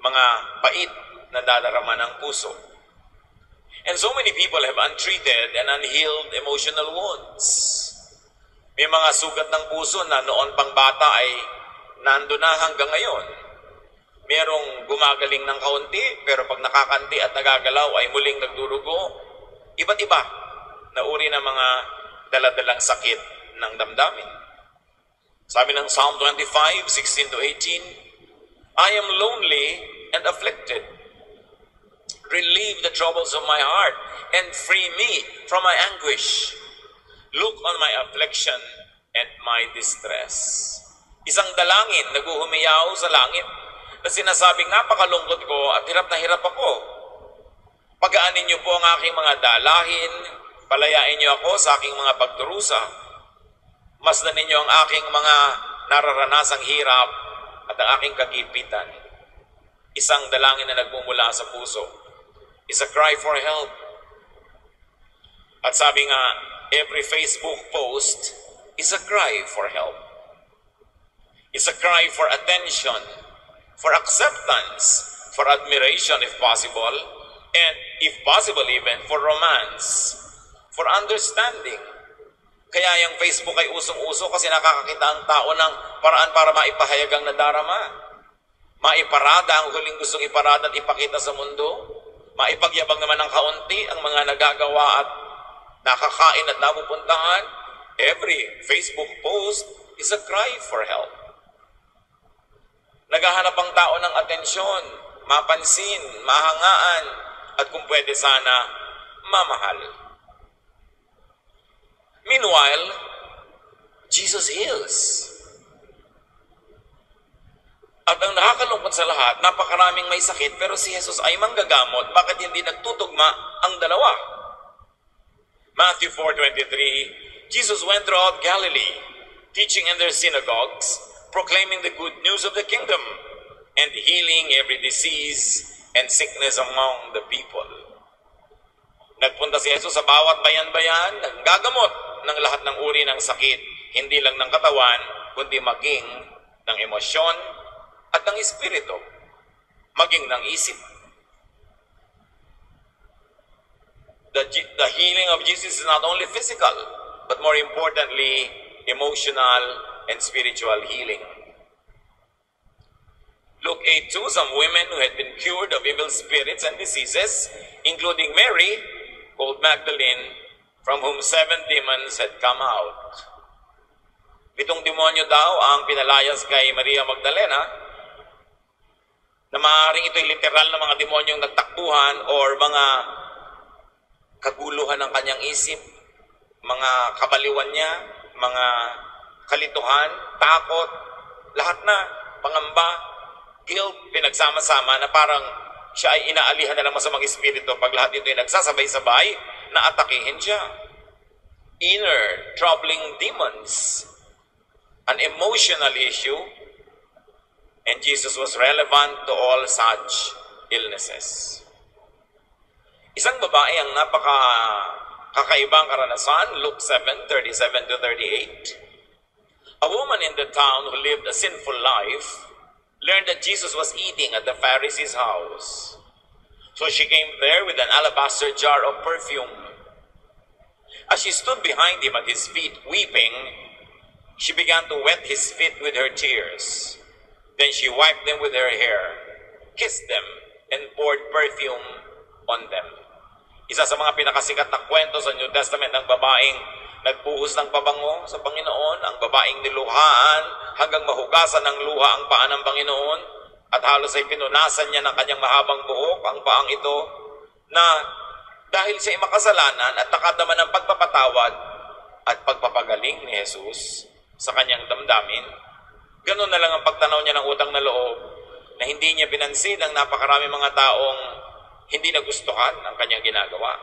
mga pait na dadarama ng puso. And so many people have untreated and unhealed emotional wounds. May mga sugat ng puso na noon pang bata ay nando na hanggang ngayon. Merong gumagaling ng kaunti, pero pag nakakanti at nagagalaw ay muling nagdurugo. Iba't iba na uri ng mga daladalang sakit ng damdamin. Sabi ng Psalm 25:16-18, I am lonely and afflicted. Relieve the troubles of my heart and free me from my anguish. Look on my affliction and my distress. Isang dalangin naghuhumiyaw sa langit na sinasabing napakalungkot ko at hirap na hirap ako. Pagaanin niyo po ang aking mga dalahin, palayain niyo ako sa aking mga pagdurusa. Masdan ninyo ang aking mga nararanasang hirap at ang aking kagipitan. Isang dalangin na nagmumula sa puso. Is a cry for help. At sabi nga, every Facebook post is a cry for help. It's a cry for attention, for acceptance, for admiration if possible, and if possible even for romance, for understanding. Kaya yung Facebook ay usong-uso kasi nakakakita ang tao ng paraan para maipahayag ang nadarama. Maiparada ang huling gustong iparada at ipakita sa mundo. Maipagyabang naman ng kaunti ang mga nagagawa at nakakain at napupuntahan. Every Facebook post is a cry for help. Naghahanap ang tao ng atensyon, mapansin, mahangaan, at kung pwede sana, mamahal. Meanwhile, Jesus heals. At ang nakakalungkot sa lahat, napakaraming may sakit, pero si Jesus ay manggagamot. Bakit hindi nagtutugma ang dalawa? Matthew 4:23, Jesus went throughout Galilee, teaching in their synagogues, proclaiming the good news of the kingdom, and healing every disease and sickness among the people. Nagpunta si Jesus sa bawat bayan-bayan, nanggagamot ng lahat ng uri ng sakit, hindi lang ng katawan, kundi maging ng emosyon at ng espiritu, maging ng isip. The healing of Jesus is not only physical, but more importantly, emotional and spiritual healing. Luke 8:2, some women who had been cured of evil spirits and diseases, including Mary, called Magdalene, from whom 7 demons had come out. 7 demonyo daw ang pinalayas kay Maria Magdalena, na maaaring ito'y literal na mga demonyong nagtakbuhan or mga kaguluhan ng kanyang isip, mga kabaliwan niya, mga kalituhan, takot, lahat na, pangamba, guilt, pinagsama-sama na parang siya ay inaalihan na ng masamang espiritu pag lahat ito ay nagsasabay-sabay na atakihin siya. Inner, troubling demons, an emotional issue, and Jesus was relevant to all such illnesses. Isang babae ang kakaibang karanasan, Luke 7:37-38. A woman in the town who lived a sinful life learned that Jesus was eating at the Pharisee's house. So she came there with an alabaster jar of perfume. As she stood behind him at his feet weeping, she began to wet his feet with her tears. Then she wiped them with her hair, kissed them, and poured perfume on them. Isa sa mga pinakasikat na kwento sa New Testament ng babaeng nagbuhos ng pabango sa Panginoon, ang babaeng niluhaan hanggang mahugasan ng luha ang paa ng Panginoon at halos ay pinunasan niya ng kanyang mahabang buhok ang paang ito na dahil siya ay makasalanan at nakadama ng pagpapatawad at pagpapagaling ni Jesus sa kanyang damdamin. Ganun na lang ang pagtanaw niya ng utang na loob na hindi niya pinansin ang napakarami mga taong hindi nagustuhan ang kanyang ginagawa.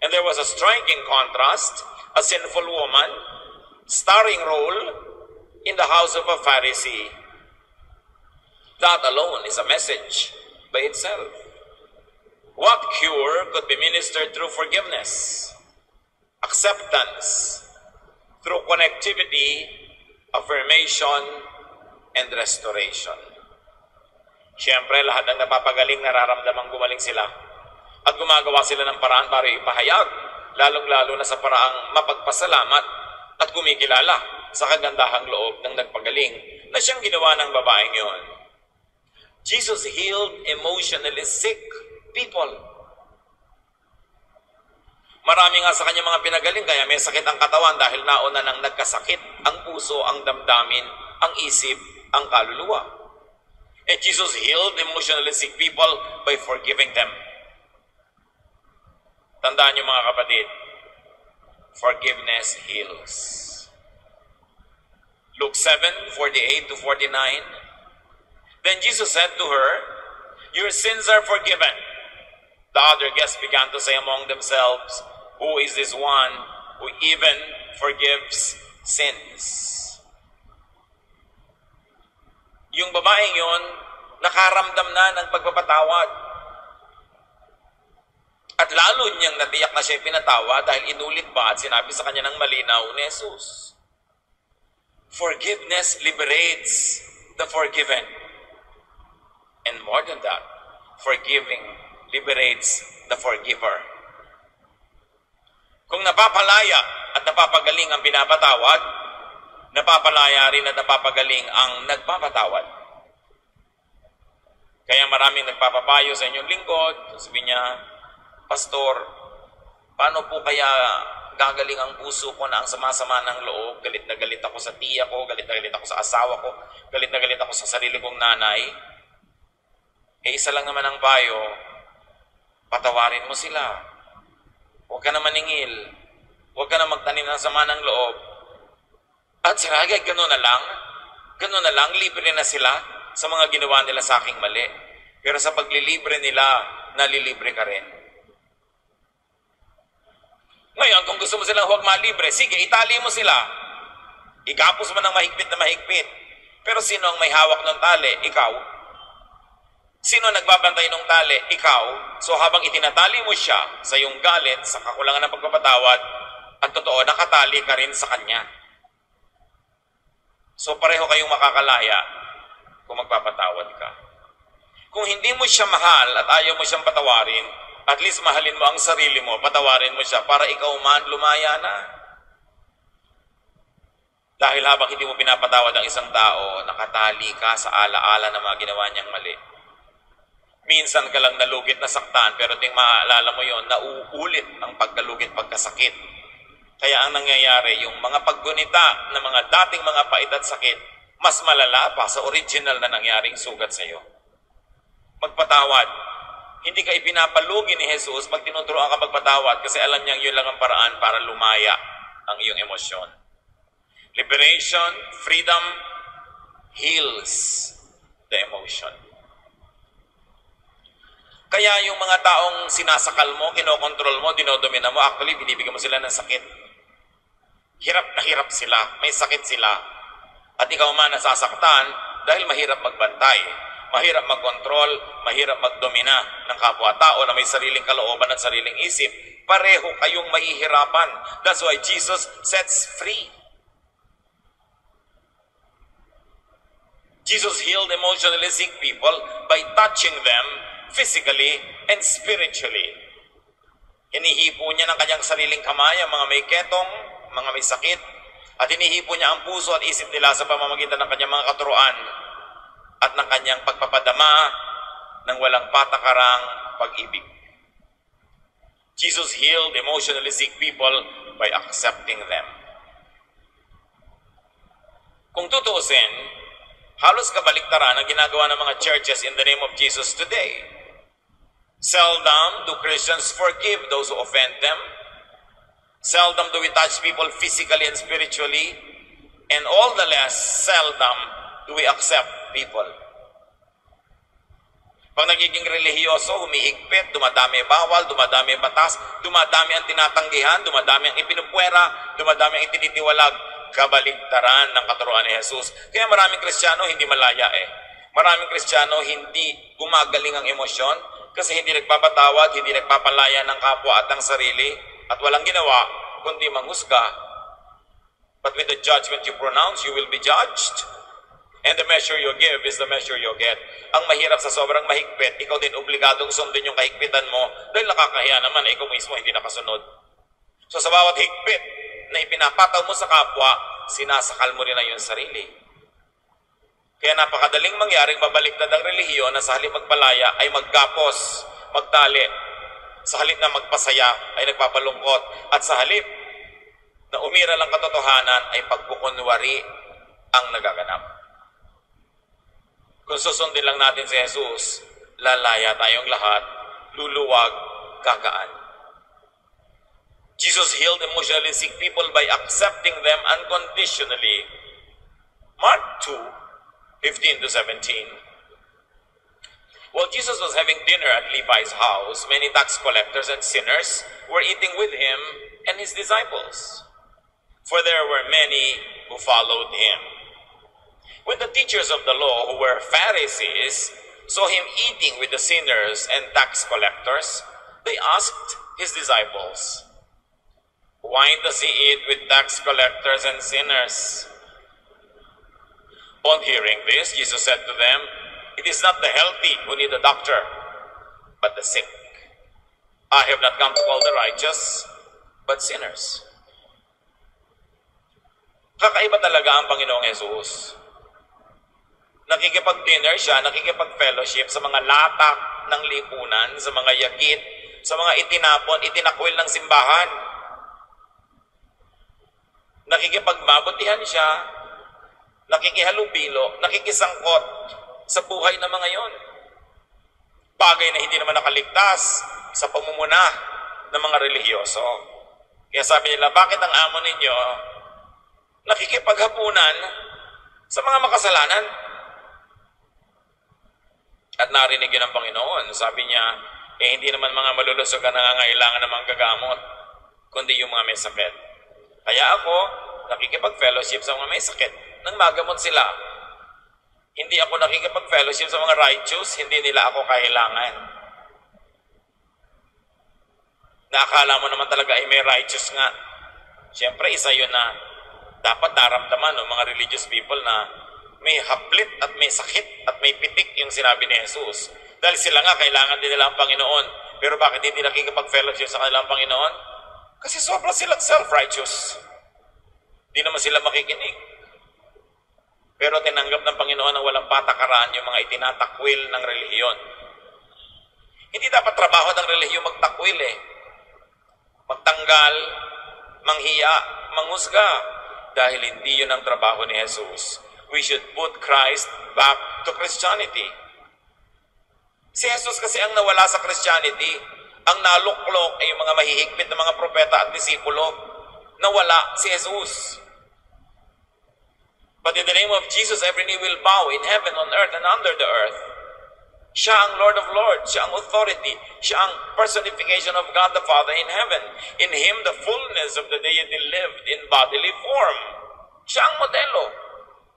And there was a striking contrast, a sinful woman, starring role in the house of a Pharisee. That alone is a message by itself. What cure could be ministered through forgiveness, acceptance, through connectivity, affirmation, and restoration? Siyempre, lahat ng napapagaling nararamdamang gumaling sila. At gumagawa sila ng paraan para ipahayag, lalong-lalo na sa paraang mapagpasalamat at kumikilala sa kagandahang loob ng nagpagaling na siyang ginawa ng babaeng yon. Jesus healed emotionally sick people. Marami nga sa kanya mga pinagaling, kaya may sakit ang katawan dahil nauna nang nagkasakit ang puso, ang damdamin, ang isip, ang kaluluwa. And Jesus healed emotionally sick people by forgiving them. Tandaan niyo mga kapatid, forgiveness heals. Luke 7:48-49. Then Jesus said to her, "Your sins are forgiven." The other guests began to say among themselves, "Who is this one who even forgives sins?" Yung babaeng yon, nakaramdam na ng pagpapatawad. At lalo niyang natiyak na siya pinatawa dahil inulit pa at sinabi sa kanya ng malinaw ni Jesus. Forgiveness liberates the forgiven. And more than that, forgiving liberates the forgiver. Kung napapalaya at napapagaling ang pinapatawad, napapalaya rin at napapagaling ang nagpapatawad. Kaya maraming nagpapapayo sa inyong lingkod. Sabi niya, "Pastor, paano po kaya gagaling ang puso ko na ang sama-sama ng loob? Galit na galit ako sa tiya ko, galit na galit ako sa asawa ko, galit na galit ako sa sarili kong nanay." Isa lang naman ang payo, patawarin mo sila. Huwag ka na maningil. Huwag ka na magtanim ng sama ng loob. At saragay, gano'n na lang, libre na sila sa mga ginawa nila sa aking mali. Pero sa paglilibre nila, nalilibre ka rin. Ngayon, kung gusto mo silang huwag malibre, sige, itali mo sila. Igapos mo ng mahigpit na mahigpit. Pero sino ang may hawak ng tali? Ikaw. Sino nagbabantay ng tali? Ikaw. So habang itinatali mo siya sa iyong galit, sa kakulangan ng pagpapatawad, ang totoo, nakatali ka rin sa kanya. So pareho kayong makakalaya kung magpapatawad ka. Kung hindi mo siya mahal at ayaw mo siyang patawarin, at least mahalin mo ang sarili mo, patawarin mo siya para ikaw man lumaya na. Dahil habang hindi mo pinapatawad ang isang tao, nakatali ka sa alaala ng mga ginawa niyang mali. Minsan ka lang nalugit na saktan, pero ting maalala mo yon, nauulit ang pagkalugit, pagkasakit. Kaya ang nangyayari, yung mga paggunita ng mga dating mga pait at sakit, mas malala pa sa original na nangyaring sugat sa iyo. Magpatawad. Hindi ka ipinapalugi ni Jesus pag tinuturoan ka magpatawad kasi alam niyang yun lang ang paraan para lumaya ang iyong emosyon. Liberation, freedom, heals the emotion. Kaya yung mga taong sinasakal mo, kinokontrol mo, dinodomina mo, actually, binibigyan mo sila ng sakit. Hirap na hirap sila, may sakit sila. At ikaw man nasasaktan dahil mahirap magbantay, mahirap magkontrol, mahirap magdomina ng kapwa-tao na may sariling kalooban at sariling isip. Pareho kayong mahihirapan. That's why Jesus sets free. Jesus healed emotionally sick people by touching them physically and spiritually. Hinihipo niya ng kanyang sariling kamay ang mga may ketong, mga may sakit, at hinihipo niya ang puso at isip nila sa pamamagitan ng kanyang mga katuruan at ng kanyang pagpapadama ng walang patakarang pag-ibig. Jesus healed emotionally sick people by accepting them. Kung tutuusin, halos kabaliktaran ang ginagawa ng mga churches in the name of Jesus today. Seldom do Christians forgive those who offend them. Seldom do we touch people physically and spiritually. And all the less, seldom do we accept people. Pag nagiging relihiyoso, humihigpit, dumadami bawal, dumadami batas, dumadami ang tinatanggihan, dumadami ang ipinupwera, dumadami ang itinitiwalag, kabaligtaran ng katuruan ni Jesus. Kaya maraming Kristiyano hindi malaya Maraming Kristiyano hindi gumagaling ang emosyon kasi hindi nagpapatawad, hindi nagpapalaya ng kapwa at ng sarili at walang ginawa kundi manghusga. But with the judgment you pronounce, you will be judged. And the measure you give is the measure you get. Ang mahirap sa sobrang mahigpit, ikaw din obligadong sundin yung kahigpitan mo dahil nakakahiya naman ikaw mismo hindi nakasunod. So sa bawat higpit na ipinapataw mo sa kapwa, sinasakal mo rin na yung sarili. Kaya napakadaling mangyaring mabaliktad ang relihiyon na sa halip magpalaya ay maggapos, magtali. Sa halip na magpasaya ay nagpapalungkot. At sa halip na umira lang katotohanan ay pagkukunwari ang nagaganap. Kung susundin lang natin si Jesus, lalaya tayong lahat, luluwag, gagaan. Jesus healed emotionally sick people by accepting them unconditionally. Mark 2:15-17. While Jesus was having dinner at Levi's house, many tax collectors and sinners were eating with him and his disciples, for there were many who followed him. When the teachers of the law, who were Pharisees, saw him eating with the sinners and tax collectors, they asked his disciples, "Why does he eat with tax collectors and sinners?" On hearing this, Jesus said to them, "It is not the healthy who need a doctor, but the sick. I have not come to call the righteous, but sinners." Kakaiba talaga ang Panginoong Jesus. Nakikipag-dinner siya, nakikipag-fellowship sa mga latak ng lipunan, sa mga yagit, sa mga itinapon, itinakwil ng simbahan. Nakikipagmabutihan siya, nakikihalubilo, nakikisangkot sa buhay ng mga yon. Bagay na hindi naman nakaligtas sa pamumuna ng mga relihiyoso. Kaya sabi nila, bakit ang amo ninyo nakikipaghapunan sa mga makasalanan? At narinig yun ng Panginoon. Sabi niya, hindi naman mga malulusog ang nangangailangan ng mga gagamot, kundi yung mga may sakit. Kaya ako, nakikipag-fellowship sa mga may sakit nang magamot sila. Hindi ako nakikipag-fellowship sa mga righteous, hindi nila ako kailangan. Naakala mo naman talaga ay may righteous nga. Siyempre, isa yun na dapat naramdaman ng mga religious people na may haplit at may sakit at may pitik yung sinabi ni Jesus. Dahil sila nga kailangan din nila ang Panginoon. Pero bakit hindi nakikipag-fellowship sa kanilang Panginoon? Kasi sobra silang self-righteous. Di naman sila makikinig. Pero tinanggap ng Panginoon na walang patakaran yung mga itinatakwil ng relihiyon. Hindi dapat trabaho ng relihiyon magtakwil eh. Magtanggal, manghiya, manghusga. Dahil hindi yun ang trabaho ni Jesus. We should put Christ back to Christianity. Si Jesus kasi ang nawala sa Christianity. Ang naluklok ay yung mga mahihigpit na mga propeta at disipulo. Nawala si Jesus. But in the name of Jesus, every knee will bow in heaven, on earth, and under the earth. Siya ang Lord of Lords. Siya ang authority. Siya ang personification of God the Father in heaven. In Him, the fullness of the deity lived in bodily form. Siya ang modelo.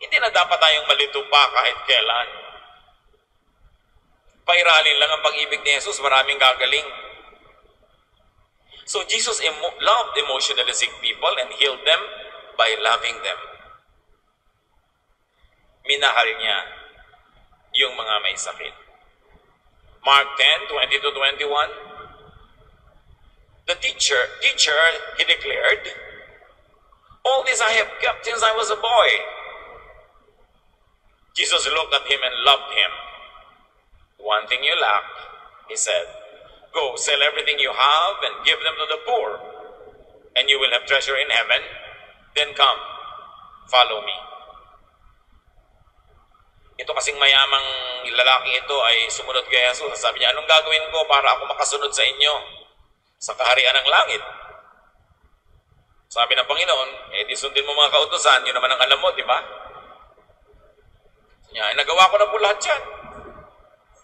Hindi na dapat tayong malito pa kahit kailan. Pairalin lang ang pag-ibig ni Jesus, maraming gagaling. So Jesus loved emotionally sick people and healed them by loving them. Minahal niya yung mga may sakit. Mark 10:20-21. The teacher, he declared, "All this I have kept since I was a boy." Jesus looked at him and loved him. "One thing you lack," he said. "Go, sell everything you have and give them to the poor, and you will have treasure in heaven. Then come, follow me." Ito kasing mayamang lalaking ito ay sumunod kay Jesus. Sabi niya, "Anong gagawin ko para ako makasunod sa inyo sa kaharian ng langit?" Sabi ng Panginoon, di sundin mo mga kautusan, yun naman ang alam mo, di ba? Nagawa ko na po lahat yan.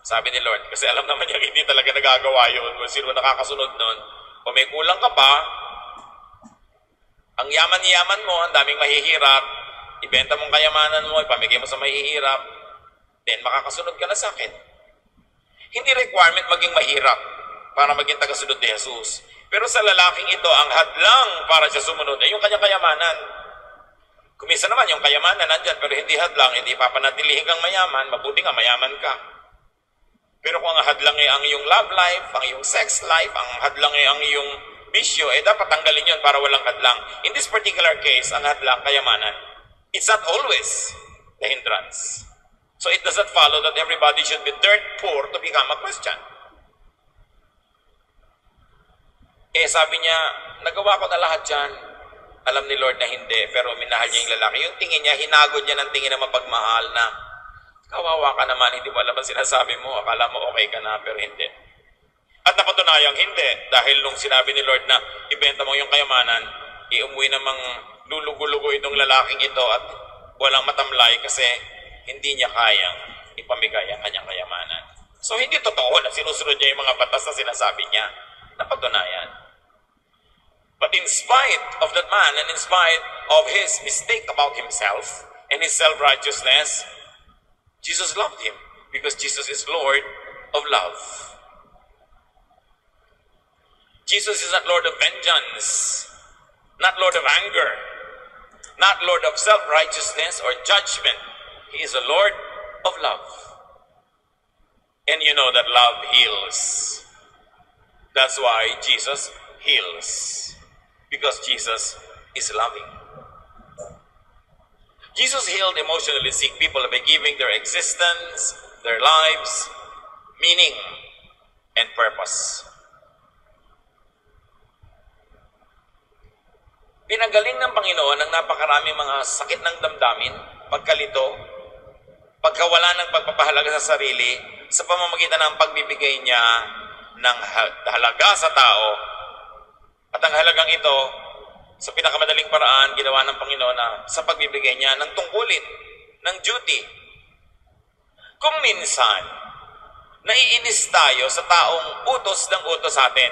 Sabi ni Lord, kasi alam naman niya hindi talaga nagagawa yun. Kung sino nakakasunod nun, kung may kulang ka pa, ang yaman-yaman mo, ang daming mahihirap, ibenta mong kayamanan mo, ipamigay mo sa mahihirap, then makakasunod ka na sa akin. Hindi requirement maging mahirap para maging tagasunod ni Jesus. Pero sa lalaking ito, ang hadlang para siya sumunod ay yung kanyang kayamanan. Kumisa naman yung kayamanan nandyan, pero hindi hadlang, hindi papanatilihin kang mayaman, mabuti nga mayaman ka. Pero kung ang hadlang ay ang iyong love life, ang iyong sex life, ang hadlang ay ang iyong bisyo, dapat tanggalin yun para walang hadlang. In this particular case, ang hadlang, kayamanan. It's not always the hindrance. So it doesn't follow that everybody should be dirt poor to become a Christian. Sabi niya, nagawa ko na lahat yan. Alam ni Lord na hindi, pero minahal niya yung lalaki. Yung tingin niya, hinagod niya ng tingin na mapagmahal na, kawawa ka naman, hindi mo alam ang sinasabi mo, akala mo okay ka na, pero hindi. At napatunayang hindi, dahil nung sinabi ni Lord na, ibenta mo yung kayamanan, iumuwi namang lulugo-lugo itong lalaking ito at walang matamlay kasi hindi niya kayang ipamigay ang kanyang kayamanan. So hindi totoo na sinusunod niya yung mga batas na sinasabi niya. Napatunayan. But in spite of that man and in spite of his mistake about himself and his self-righteousness, Jesus loved him because Jesus is Lord of love. Jesus is not Lord of vengeance, not Lord of anger, not Lord of self-righteousness or judgment. He is a Lord of love. And you know that love heals. That's why Jesus heals. Because Jesus is loving. Jesus healed emotionally sick people by giving their existence, their lives, meaning, and purpose. Pinagaling ng Panginoon ang napakaraming mga sakit ng damdamin, pagkalito, pagkawala ng pagpapahalaga sa sarili, sa pamamagitan ng pagbibigay niya ng halaga sa tao. At ang halagang ito, sa pinakamadaling paraan, ginawa ng Panginoon na sa pagbibigay niya ng tungkulin, ng duty. Kung minsan, naiinis tayo sa taong utos ng utos sa atin.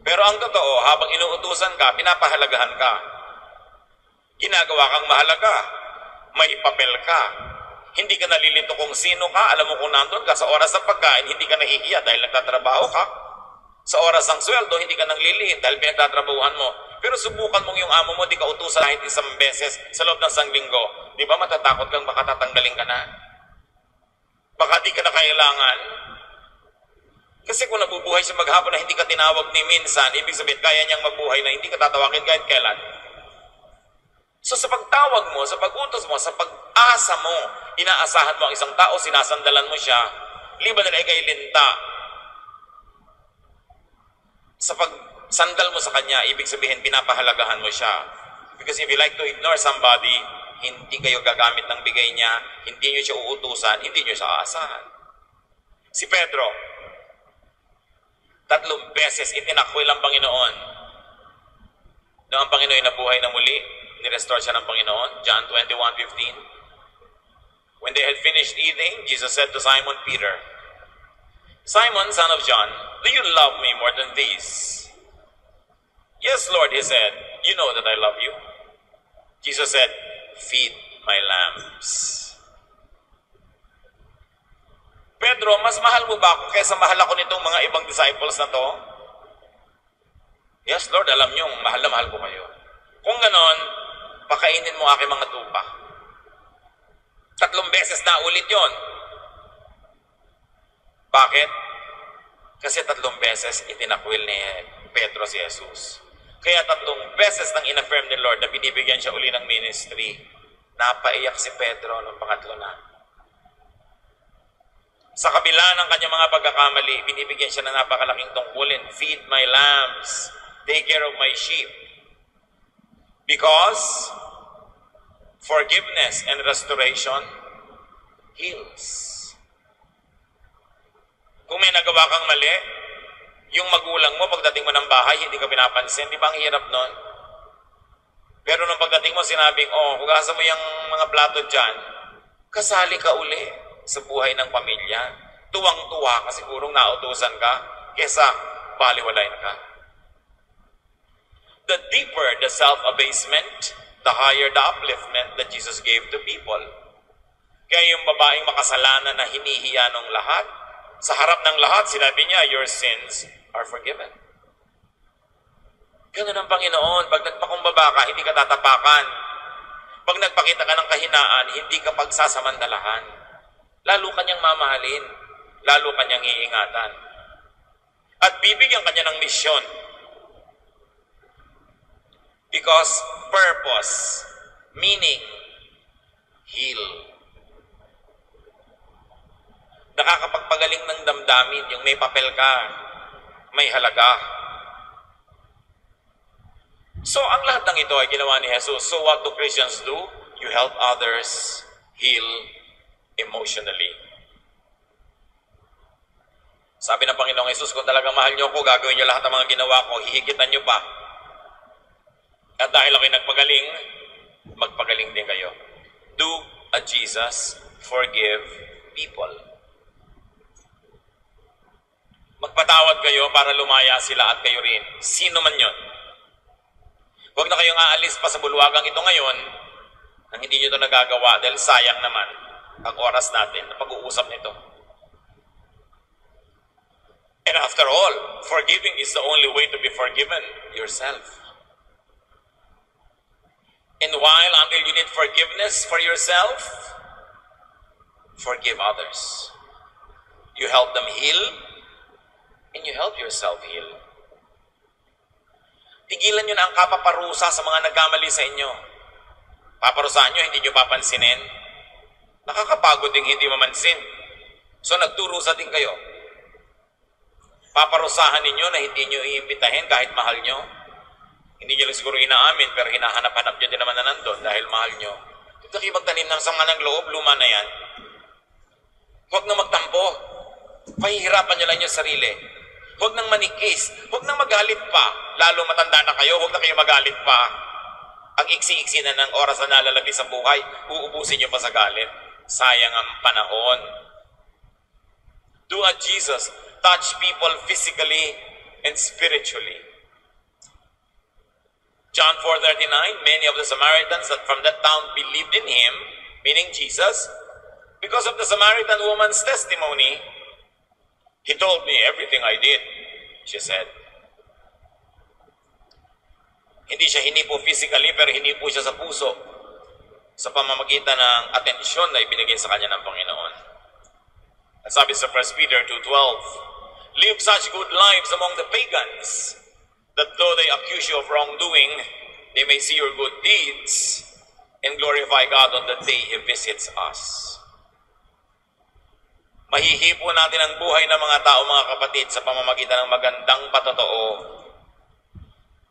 Pero ang totoo, habang inuutusan ka, pinapahalagahan ka. Ginagawa kang mahalaga. May papel ka. Hindi ka nalilito kung sino ka. Alam mo kung nandun ka sa oras ng pagkain, hindi ka nahihiya dahil nagtatrabaho ka. Sa oras ng sweldo, hindi ka nang lilihim dahil pinagtatrabahuhan mo. Pero subukan mong yung amo mo, di ka utusan kahit isang beses sa loob ng isang linggo. Di ba matatakot kang baka tatanggalin ka na? Baka di ka na kailangan. Kasi kung nabubuhay siya maghapon na hindi ka tinawag ni minsan, ibig sabihin kaya niyang mabuhay na hindi ka tatawagin kahit kailan. So sa pagtawag mo, sa pag-utos mo, sa pag-asa mo, inaasahan mo ang isang tao, sinasandalan mo siya, liban na ikay linta. Sa pagsandal mo sa kanya, ibig sabihin, pinapahalagahan mo siya. Because if you like to ignore somebody, hindi kayo gagamit ng bigay niya, hindi niyo siya uutusan, hindi niyo siya aasahan. Si Pedro, 3 beses itinakwil ang Panginoon. Noong ang Panginoon nabuhay na muli, nirestore siya ng Panginoon, John 21:15. When they had finished eating, Jesus said to Simon Peter, Simon, son of John, do you love me more than these? Yes, Lord, he said, you know that I love you. Jesus said, feed my lambs. Pedro, mas mahal mo ba ako kaysa mahal ako nitong mga ibang disciples na to? Yes, Lord, alam niyo, mahal na mahal ko kayo. Kung ganon, pakainin mo aking mga tupa. 3 beses na ulit yon. Bakit? Kasi 3 beses itinakwil ni Pedro si Jesus. Kaya 3 beses nang inaffirm ni Lord na binibigyan siya uli ng ministry. Napaiyak si Pedro nung pangatlo na. Sa kabila ng kanyang mga pagkakamali, binibigyan siya ng napakalaking tungkulin. Feed my lambs. Take care of my sheep. Because forgiveness and restoration heals. Kung may nagawa kang mali, yung magulang mo, pagdating mo ng bahay, hindi ka pinapansin. Di ba ang hirap nun? Pero nung pagdating mo, sinabing, hugasan mo yung mga plato dyan, kasali ka uli sa buhay ng pamilya. Tuwang-tuwa ka, sigurong nautusan ka, kesa baliwalain ka. The deeper the self-abasement, the higher the upliftment that Jesus gave to people. Kaya yung babaeng makasalanan na hinihiya ng lahat, sa harap ng lahat, sinabi niya, your sins are forgiven. Ganun ang Panginoon. Pag nagpakumbaba ka, hindi ka tatapakan. Pag nagpakita ka ng kahinaan, hindi ka pagsasamantalahan. Lalo kanyang mamahalin. Lalo kanyang iingatan. At bibigyan kanya ng misyon. Because purpose, meaning, heal. Nakakapagpagaling ng damdamin, yung may papel ka, may halaga. So, ang lahat ng ito ay ginawa ni Jesus. So, what do Christians do? You help others heal emotionally. Sabi ng Panginoong Jesus, kung talagang mahal niyo ako, gagawin niyo lahat ng mga ginawa ko, hihigitan niyo pa. At dahil ako'y nagpagaling, magpagaling din kayo. Do a Jesus, forgive people. Magpatawad kayo para lumaya sila at kayo rin. Sino man yun? Huwag na kayong aalis pa sa bulwagang ito ngayon nang hindi nyo ito nagagawa dahil sayang naman ang oras natin na pag-uusap nito. And after all, forgiving is the only way to be forgiven yourself. And while until you need forgiveness for yourself, forgive others. You help them heal, and you help yourself heal. Tigilan nyo na ang kapaparusa sa mga nagkamali sa inyo. Paparusahan nyo, hindi nyo papansinin. Nakakapagod ding hindi mamansin. So nagturusa din kayo. Paparusahan ninyo na hindi nyo iimbitahin kahit mahal nyo. Hindi nyo lang siguro inaamin, pero hinahanap-hanap nyo din naman na nandun dahil mahal nyo. Huwag na kayo magtanim ng sama ng loob, luma na yan. Huwag na magtampo. Pahihirapan nyo lang yung sarili. Huwag nang manikis. Huwag nang magalit pa. Lalo matanda na kayo, huwag na kayo magalit pa. Ang iksi-iksi na ng oras na nalalagay sa buhay, uubusin nyo pa sa galit. Sayang ang panahon. Do a Jesus. Touch people physically and spiritually. John 4:39, many of the Samaritans that from that town believed in him, meaning Jesus, because of the Samaritan woman's testimony. He told me everything I did, she said. Hindi siya hinipo physically, pero hinipo siya sa puso sa pamamagitan ng atensyon na ibinigay sa kanya ng Panginoon. At sabi sa 1 Peter 2:12, live such good lives among the pagans, that though they accuse you of wrongdoing, they may see your good deeds and glorify God on the day He visits us. Mahihipo natin ang buhay ng mga tao, mga kapatid, sa pamamagitan ng magandang patotoo.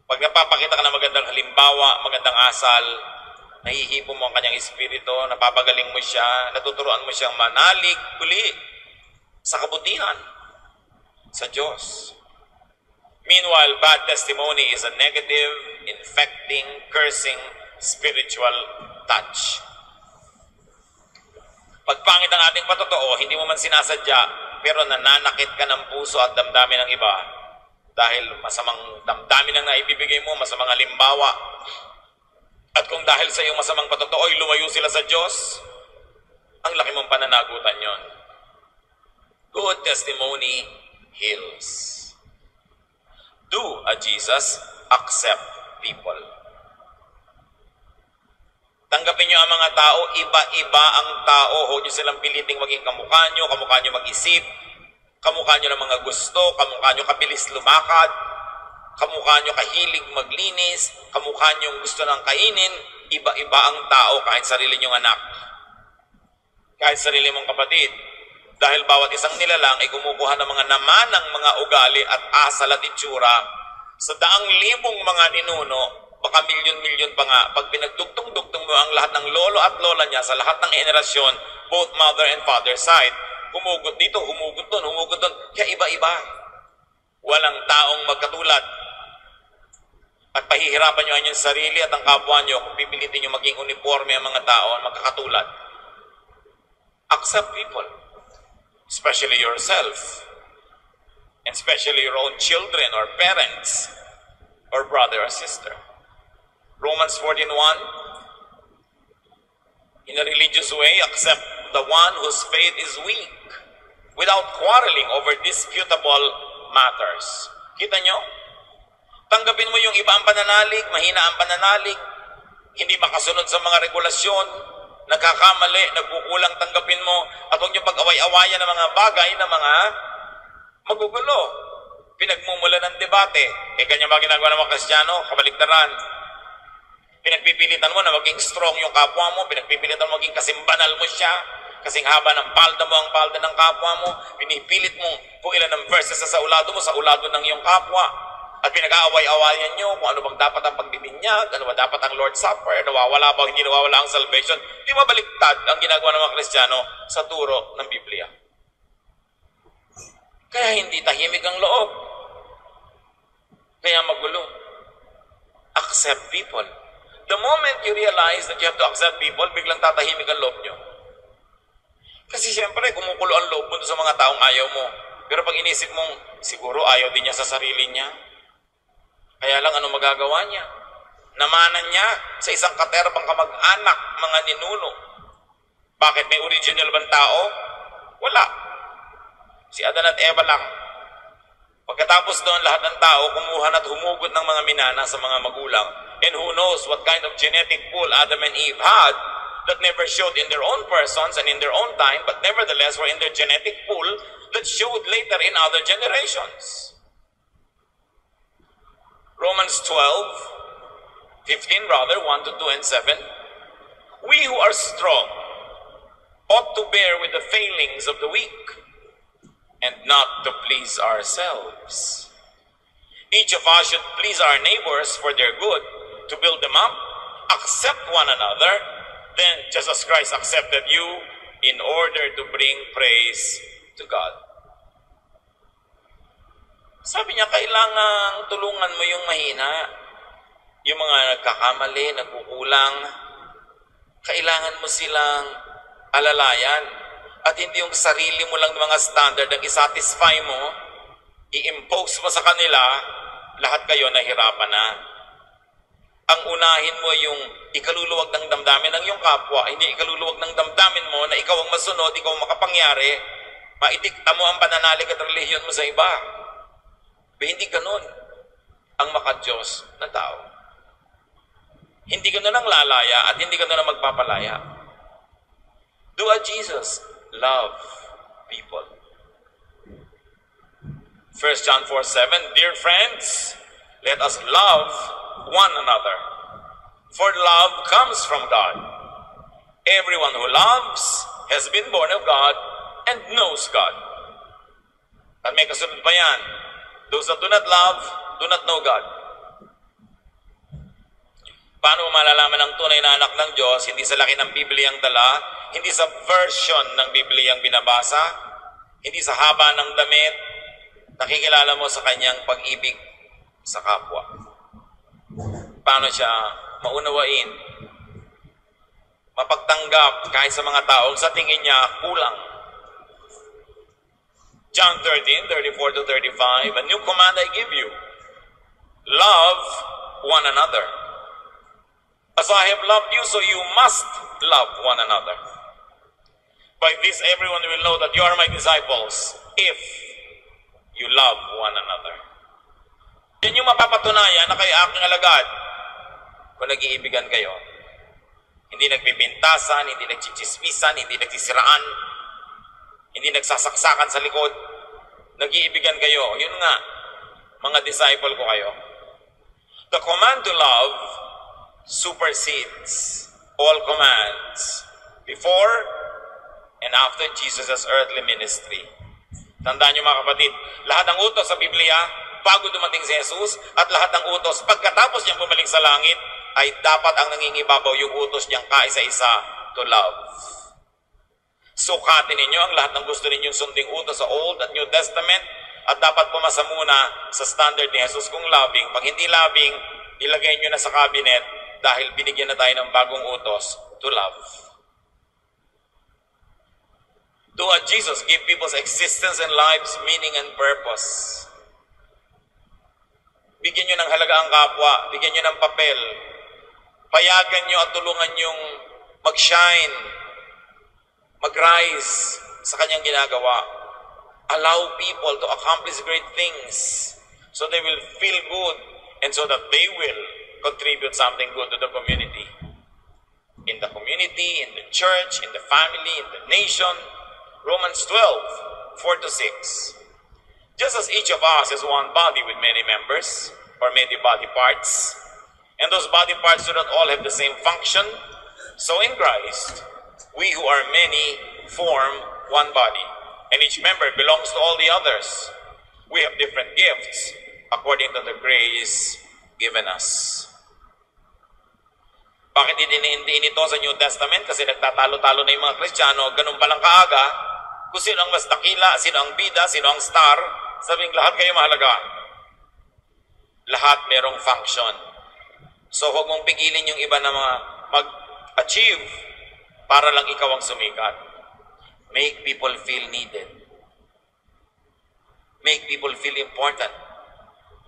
Pag napapakita ka ng magandang halimbawa, magandang asal, nahihipo mo ang kanyang espiritu, napapagaling mo siya, natuturuan mo siyang manalig uli sa kabutihan sa Diyos. Meanwhile, bad testimony is a negative, infecting, cursing, spiritual touch. Pagpangit ang ating patotoo, hindi mo man sinasadya, pero nananakit ka ng puso at damdamin ng iba dahil masamang damdamin ang naibibigay mo, masamang halimbawa. At kung dahil sa iyong masamang patotoo ay lumayo sila sa Diyos, ang laki mong pananagutan yon. Good testimony heals. Do a Jesus, accept people. Tanggapin nyo ang mga tao, iba-iba ang tao. Huwag nyo silang piliting maging kamukha nyo mag-isip, kamukha nyo ng mga gusto, kamukha nyo kabilis lumakad, kamukha nyo kahilig maglinis, kamukha nyo gusto ng kainin, iba-iba ang tao kahit sarili nyong anak. Kahit sarili mong kapatid. Dahil bawat isang nilalang ay kumukuha ng mga namanang mga ugali at asal at itsura sa daang libong mga ninuno, baka milyon-milyon pa nga, pag pinagdugtong-dugtong mo ang lahat ng lolo at lola niya sa lahat ng henerasyon, both mother and father side, humugot dito, humugot doon, kaya iba-iba. Walang taong magkatulad. At pahihirapan nyo ang inyong sarili at ang kapwa nyo kung pipilitin nyo maging uniforme ang mga tao at magkakatulad. Accept people, especially yourself, and especially your own children or parents, or brother or sister. Romans 14:1, in a religious way, accept the one whose faith is weak, without quarreling over disputable matters. Kita nyo? Tanggapin mo yung iba ang pananalig, mahina ang pananalig, hindi makasunod sa mga regulasyon, nagkakamali, nagkukulang, tanggapin mo, at huwag niyo pag-away-awayan ng mga bagay na mga magugulo. Pinagmumula ng debate. Ganyan ba ginagawa ng mga Kristiyano? Kabaligtaran. Pinagpipilitan mo na maging strong yung kapwa mo, pinagpipilitan mo maging kasimbanal mo siya, kasing haba ng palda mo ang palda ng kapwa mo, pinipilit mo kung ilan ng verses sa ulado mo, sa ulado ng iyong kapwa. At pinag-aaway-awayan nyo kung ano bang dapat ang pagbibinyag, ano ba dapat ang Lord's Supper, nawawala ba, hindi nawawala ang salvation. Di ba baliktad ang ginagawa ng mga Kristiyano sa turo ng Biblia? Kaya hindi tahimik ang loob. Kaya magulo. Accept people. The moment you realize that you have to accept people, biglang tatahimik ang loob nyo. Kasi siyempre, kumukulo ang loob mo sa mga taong ayaw mo. Pero pag inisip mong, siguro ayaw din niya sa sarili niya. Kaya lang, ano magagawa niya? Namanan niya sa isang katerbang kamag-anak, mga ninuno. Bakit? May original bang tao? Wala. Si Adan at Eva lang. Pagkatapos doon, lahat ng tao kumuha at humugot ng mga minana sa mga magulang. And who knows what kind of genetic pool Adam and Eve had that never showed in their own persons and in their on time, but nevertheless were in their genetic pool that showed later in other generations. Romans 12, 15 rather, 1 to 2 and 7. We who are strong ought to bear with the failings of the weak and not to please ourselves. Each of us should please our neighbors for their good, to build them up, accept one another, then just as Christ accepted you in order to bring praise to God. Sabi niya, kailangang tulungan mo yung mahina, yung mga nagkakamali, nagkukulang. Kailangan mo silang alalayan. At hindi yung sarili mo lang ng mga standard ang isatisfy mo, i-impose mo sa kanila, lahat kayo nahirapan na. Ang unahin mo yung ikaluluwag ng damdamin ng iyong kapwa, hindi ikaluluwag ng damdamin mo na ikaw ang masunod, ikaw ang makapangyari, maidikta mo ang pananalig at relihiyon mo sa iba. Hindi ganun ang maka-Diyos na tao. Hindi ganun ang lalaya at hindi ganun ang magpapalaya. Do as Jesus, love people. 1 John 4:7, Dear friends, let us love one another, for love comes from God. Everyone who loves has been born of God and knows God. At may kasunod pa yan, those that do not love, do not know God. Paano mo malalaman ang tunay na anak ng Diyos? Hindi sa laki ng Biblia ang dala, hindi sa version ng Biblia ang binabasa, hindi sa haba ng damit, nakikilala mo sa kanyang pag-ibig sa kapwa. Paano siya maunawain, mapagtanggap kahit sa mga taong sa tingin niya kulang. John 13:34 to 35, a new command I give you, love one another. As I have loved you, so you must love one another. By this everyone will know that you are my disciples, if you love one another. Yan yung mapapatunayan na kayo aking alagad kung nag-iibigan kayo. Hindi nagpipintasan, hindi nagchichismisan, hindi nagsisiraan, hindi nagsasaksakan sa likod. Nag-iibigan kayo. Yun nga, mga disciple ko kayo. The command to love supersedes all commands before and after Jesus' earthly ministry. Tandaan niyo mga kapatid, lahat ng utos sa Biblia, bago dumating si Jesus, at lahat ng utos, pagkatapos niyang bumalik sa langit, ay dapat ang nangingibabaw yung utos niyang kaisa-isa to love. Sukatin ninyo ang lahat ng gusto ninyong sunding utos sa Old at New Testament at dapat pumasa muna sa standard ni Jesus kung loving. Pag hindi loving, ilagay nyo na sa cabinet dahil binigyan na tayo ng bagong utos to love. Do what Jesus give people's existence and lives meaning and purpose. Bigyan nyo ng halaga ang kapwa, bigyan nyo ng papel. Payagan nyo at tulungan nyong mag-shine, mag-rise sa kanyang ginagawa. Allow people to accomplish great things so they will feel good and so that they will contribute something good to the community. In the community, in the church, in the family, in the nation. Romans 12, 4 to 6. Just as each of us is one body with many members, or many body parts, and those body parts do not all have the same function, so in Christ, we who are many form one body, and each member belongs to all the others. We have different gifts according to the grace given us. Bakit hindi ito sa New Testament? Kasi nagtatalo-talo na yung mga Kristiyano, ganun palang kaaga, kung sino ang mas dakila, sino ang bida, sino ang star, sabing lahat kayo mahalaga. Lahat merong function. So huwag mong pigilin yung iba na mga mag-achieve para lang ikaw ang sumikat. Make people feel needed. Make people feel important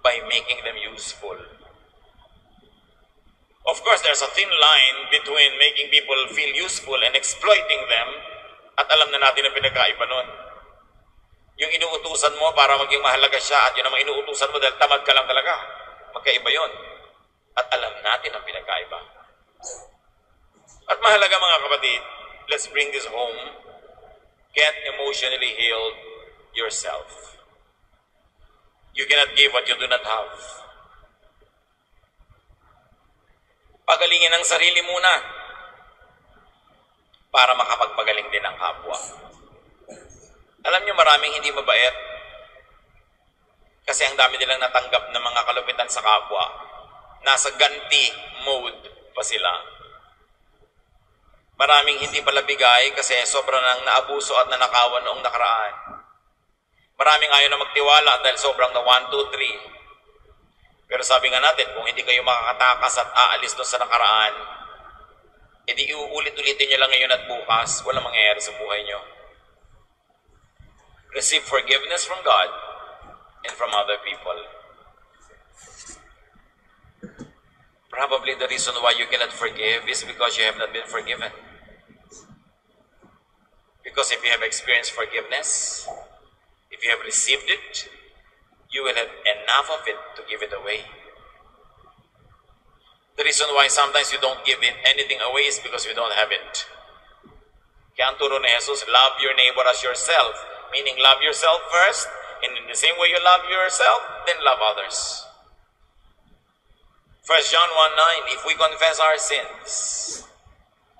by making them useful. Of course, there's a thin line between making people feel useful and exploiting them, at alam na natin ang pinagkaiba nun. Yung inuutusan mo para maging mahalaga siya at yun naman inuutusan mo dahil tamad ka lang talaga. Magkaiba yun. At alam natin ang pinagkaiba. At mahalaga mga kapatid, let's bring this home. Get emotionally healed yourself. You cannot give what you do not have. Pagalingin ang sarili muna para makapagpagaling din ang kapwa. Alam niyo maraming hindi mabait kasi ang dami nilang natanggap ng mga kalupitan sa kapwa. Nasa ganti mode pa sila. Maraming hindi pala bigay kasi sobrang nang naabuso at nanakawan noong nakaraan. Maraming ayaw na magtiwala dahil sobrang na 1, 2, 3. Pero sabi nga natin, kung hindi kayo makakatakas at aalis doon sa nakaraan, edi iuulit-ulitin nyo lang ngayon at bukas, walang mangyayari sa buhay nyo. Receive forgiveness from God and from other people. Probably the reason why you cannot forgive is because you have not been forgiven. Because if you have experienced forgiveness, if you have received it, you will have enough of it to give it away. The reason why sometimes you don't give it anything away is because you don't have it. Kaya ang turo ni Jesus, love your neighbor as yourself. Meaning, love yourself first, and in the same way you love yourself, then love others. 1 John 1:9, if we confess our sins,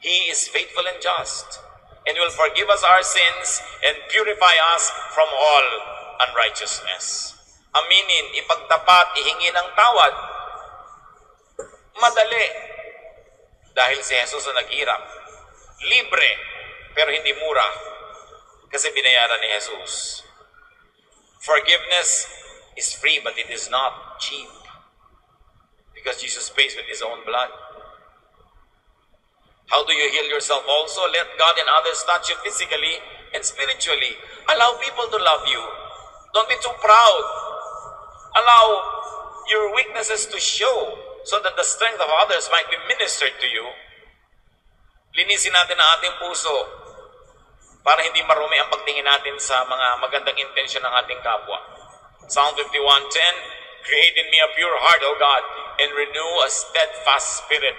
He is faithful and just, and will forgive us our sins and purify us from all unrighteousness. Aminin, ipagtapat, ihingi ng tawad. Madali. Dahil si Jesus ang naghirap. Libre, pero hindi mura. Kasi binayaran ni Jesus. Forgiveness is free, but it is not cheap. Because Jesus pays with His own blood. How do you heal yourself also? Let God and others touch you physically and spiritually. Allow people to love you. Don't be too proud. Allow your weaknesses to show so that the strength of others might be ministered to you. Linisin natin ang ating puso para hindi marumi ang pagtingin natin sa mga magandang intensyon ng ating kapwa. Psalm 51:10, create in me a pure heart, O God, and renew a steadfast spirit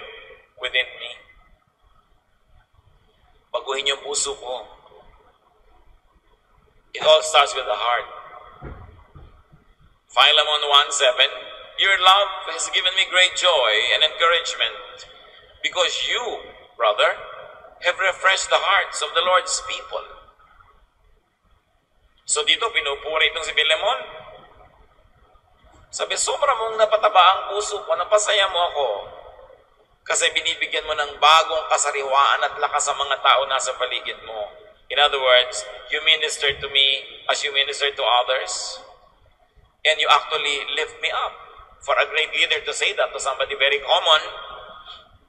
within me. Baguhin yung puso ko. It all starts with the heart. Philemon 1:7, your love has given me great joy and encouragement because you, brother, have refreshed the hearts of the Lord's people. So dito, pinupuri itong si Philemon. Sabi, sobra mong napataba ang puso ko, napasaya mo ako. Kasi binibigyan mo ng bagong kasariwaan at lakas sa mga tao nasa paligid mo. In other words, you minister to me as you minister to others. And you actually lift me up. For a great leader to say that to somebody very common,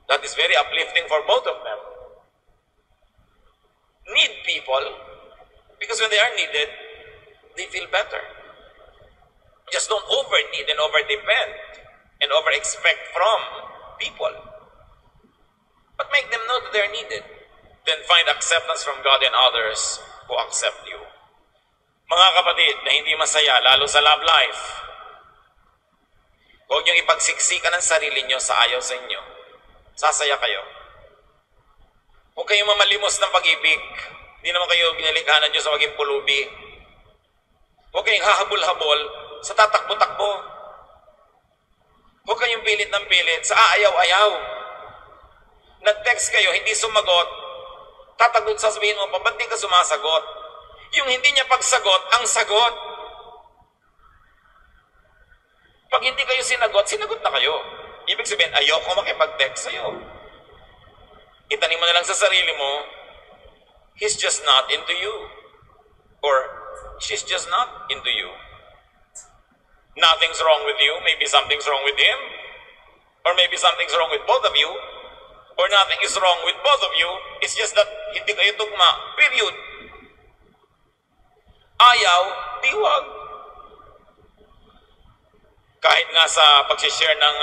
that is very uplifting for both of them. Need people, because when they are needed, they feel better. Just don't over-need and over-depend and over-expect from people. But make them know that they're needed. Then find acceptance from God and others who accept you. Mga kapatid na hindi masaya, lalo sa love life, Huwag niyong ipagsiksikan ang sarili niyo sa ayaw sa inyo. Sasaya kayo. Huwag kayong mamalimos ng pag-ibig. Hindi naman kayo binalikha ng Diyos sa maging pulubi. Huwag kayong hahabol-habol sa tatakbo-takbo. Huwag kayong pilit ng pilit sa aayaw-ayaw. Nag-text kayo, hindi sumagot, tatagot sasabihin mo, ba't di ka sumasagot? Yung hindi niya pagsagot, ang sagot. Pag hindi kayo sinagot, sinagot na kayo. Ibig sabihin, ayoko makipag-text sa'yo. Itanim mo na lang sa sarili mo, he's just not into you. Or, she's just not into you. Nothing's wrong with you. Maybe something's wrong with him. Or maybe something's wrong with both of you. Or nothing is wrong with both of you. It's just that hindi kayo tugma. Period. Ayaw, diwag. Kahit nga sa pag-share ng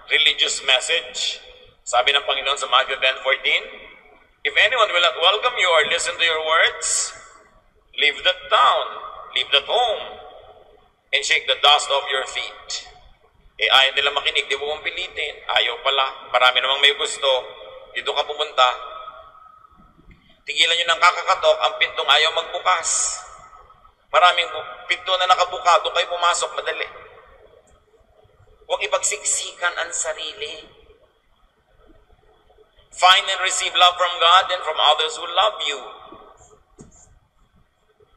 religious message, sabi ng Panginoon sa Matthew 10:14, if anyone will not welcome you or listen to your words, leave that town, leave that home, and shake the dust off your feet. Ayaw nila makinig, di mo mong pilitin. Ayaw pala. Marami namang may gusto. Dito ka pumunta. Tigilan nyo ng kakakatok, ang pintong ayaw magbukas. Maraming pinto na nakabuka, doon kayo pumasok, madali. Huwag ipagsiksikan ang sarili. Find and receive love from God and from others who love you.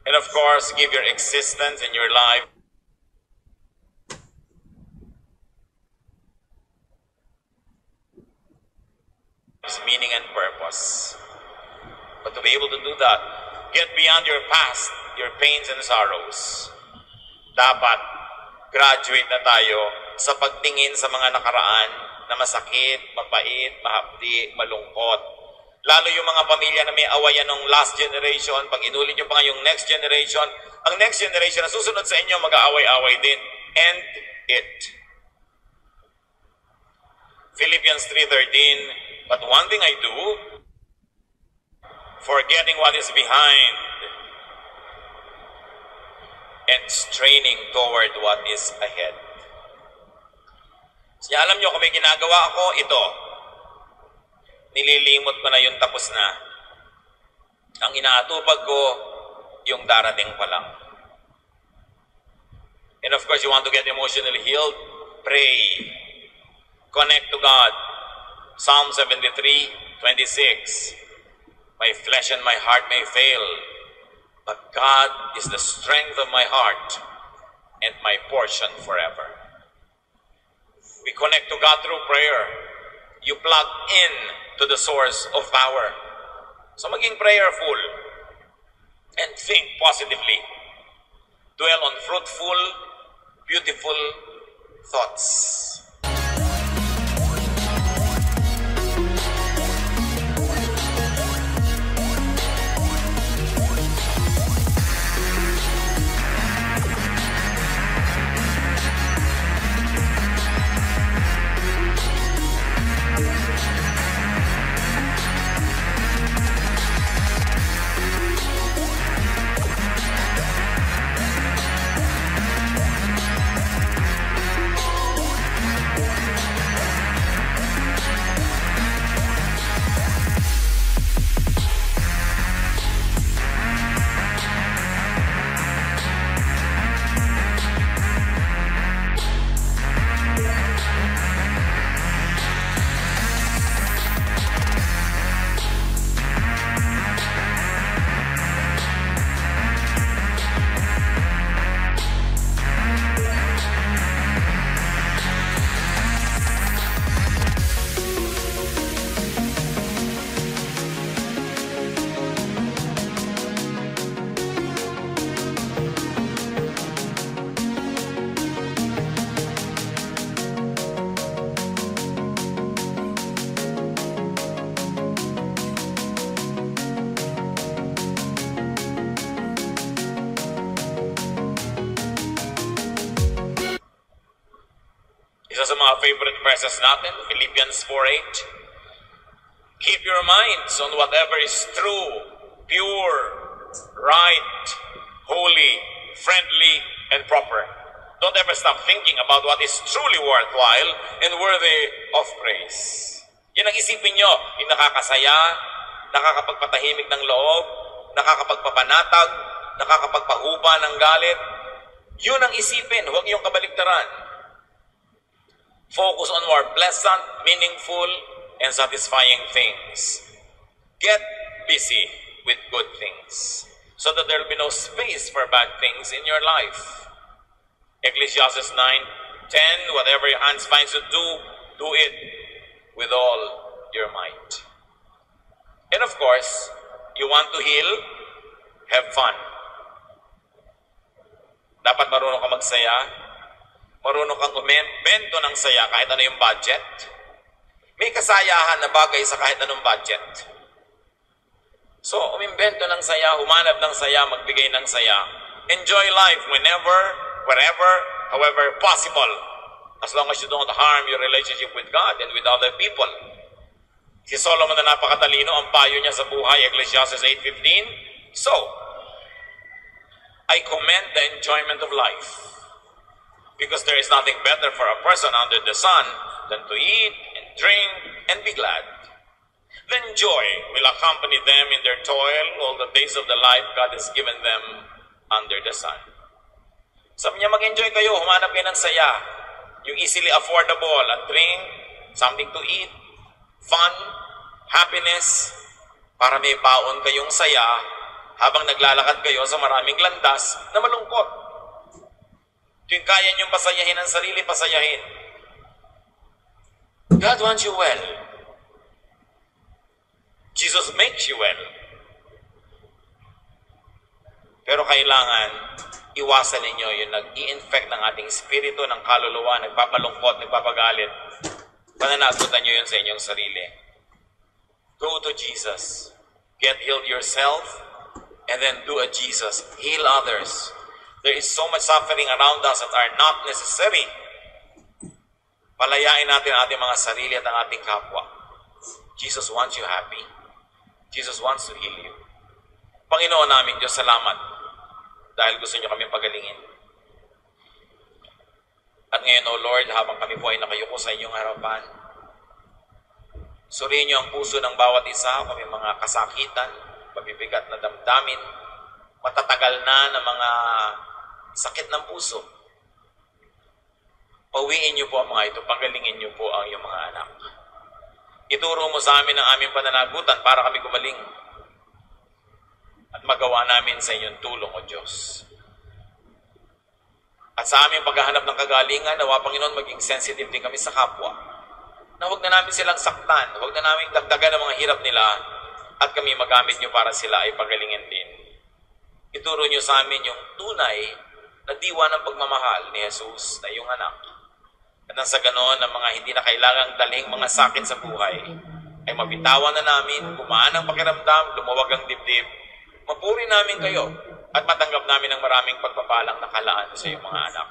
And of course, give your existence and your life meaning and purpose. But to be able to do that, get beyond your past, your pains and sorrows. Dapat graduate na tayo sa pagtingin sa mga nakaraan na masakit, mapait, mahapdi, malungkot. Lalo yung mga pamilya na may awayan ng last generation, pag inulit nyo pa nga yung next generation, ang next generation na susunod sa inyo, mag-aaway-away din. End it. Philippians 3:13, but one thing I do, forgetting what is behind and straining toward what is ahead. Kaya alam nyo, kung may ginagawa ako, ito. Nililimot ko na yung tapos na. Ang inaatupag ko, yung darating pa lang. And of course, you want to get emotionally healed? Pray. Connect to God. Psalm 73:26. My flesh and my heart may fail, but God is the strength of my heart and my portion forever. We connect to God through prayer. You plug in to the source of power. So maging prayerful and think positively. Dwell on fruitful, beautiful thoughts. Isa sa mga favorite verses natin, Philippians 4:8. Keep your minds on whatever is true, pure, right, holy, friendly, and proper. Don't ever stop thinking about what is truly worthwhile and worthy of praise. Yan ang isipin nyo, yung nakakasaya, nakakapagpatahimik ng loob, nakakapagpapanatag, nakakapagpahuba ng galit. Yun ang isipin, huwag yung kabaligtaran. Focus on more pleasant, meaningful, and satisfying things. Get busy with good things so that there will be no space for bad things in your life. Ecclesiastes 9:10, whatever your hands finds to do, do it with all your might. And of course, you want to heal, have fun. Dapat marunong kang magsaya, marunong kang umbento ng saya kahit ano yung budget. May kasayahan na bagay sa kahit anong budget. So, umimbento ng saya, humanap ng saya, magbigay ng saya. Enjoy life whenever, wherever, however possible. As long as you don't harm your relationship with God and with other people. Si Solomon na napakatalino, ang payo niya sa buhay, Ecclesiastes 8:15. So, I commend the enjoyment of life. Because there is nothing better for a person under the sun than to eat and drink and be glad. Then joy will accompany them in their toil all the days of the life God has given them under the sun. Sabi niya, mag-enjoy kayo, humanap kayo ng saya. Yung easily affordable, a drink, something to eat, fun, happiness, para may baon kayong saya habang naglalakad kayo sa maraming landas na malungkot. Yung kaya niyong pasayahin ang sarili, pasayahin. God wants you well. Jesus makes you well. Pero kailangan iwasan ninyo yung nag-i-infect ng ating espiritu, ng kaluluwa, nagpapalungkot, nagpapagalit. Pananagutan nyo yun sa inyong sarili. Go to Jesus. Get healed yourself, and then do a Jesus. Heal others. There is so much suffering around us that are not necessary. Palayain natin ang ating mga sarili at ang ating kapwa. Jesus wants you happy. Jesus wants to heal you. Panginoon namin, Diyos, salamat dahil gusto niyo kami pagalingin. At ngayon, O Lord, habang kami po ay nakayuko sa inyong harapan, suriin niyo ang puso ng bawat isa, kami mga kasakitan, mabibigat na damdamin, matatagal na mga sakit ng puso. Pawiin niyo po ang mga ito, pagalingin niyo po ang iyong mga anak. Ituro mo sa amin ang aming pananagutan para kami gumaling at magawa namin sa inyong tulong, O Diyos. At sa aming paghahanap ng kagalingan, nawa Panginoon, maging sensitive din kami sa kapwa. Na huwag na namin silang saktan, huwag na namin dagdagan ang mga hirap nila at kami magamit niyo para sila ay pagalingin din. Ituro niyo sa amin yung tunay na diwa ng pagmamahal ni Jesus na iyong anak. At nang sa ganon, ang mga hindi na kailangang dalhin mga sakit sa buhay ay mabitawan na namin, gumaan ang pakiramdam, lumuwag ang dibdib, mapuri namin kayo at matanggap namin ang maraming pagpapalang nakalaan sa iyong mga anak.